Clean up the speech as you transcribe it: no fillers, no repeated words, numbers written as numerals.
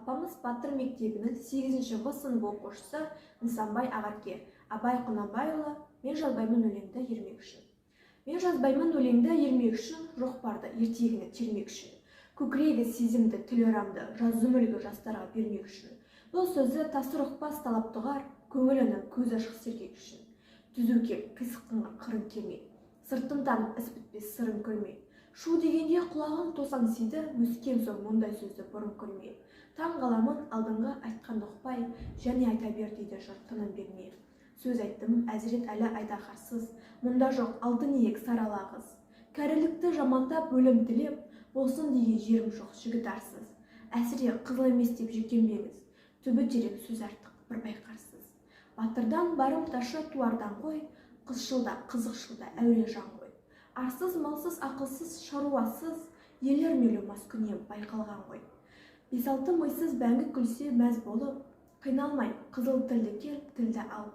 апамыз Батыр мектебінің 8-ші В сынып оқушысы Нысанбай Ағарке. Абай Құнанбайұлы, мен жазбаймын өлеңді ермек үшін. Мен жазбаймын өлеңді ермек үшін, жоқ барды ертегіні термек үшін. Көкірегі сезімді, тілорамды, жазу мүлгі жастарға бермек үшін. Бұл сөзі тасыр ұқпас талап тұғар, көңілінің көз ашық сергек үшін. Түзу кеп, қисыққынға қырын келмей, сыртын танып іс бітпес сырын көрмей. Шу дегенде құлағын тосаң сиді, өскен соң мұндай сөзді бұрын көрмей. Таң қаламын алдыңғы айтқан ұқпай, және айта бер дейді жұрт тыным бермей. Сөз айттым әзірет әлі айдаһарсыз, мұнда жоқ алтын иек саралағыз. Кәрілікті жамандап өлім тілеп, болсын деген жерім жоқ жігіт арсыз. Әсіре қызыл емес деп жекенбеңіз, түбі терең сөз артық бір байқарсыз. Батырдан барымташы туардан қой, қызшылда қызықшылда әуре жан қой. Арсыз, малсыз, ақылсыз, шаруасыз, елер мейлі маскүнем байқалған ғой. 5-6 мойсыз бәңгі күлсе мәз болып, қиналмай қызыл тілді кел, тілді ал.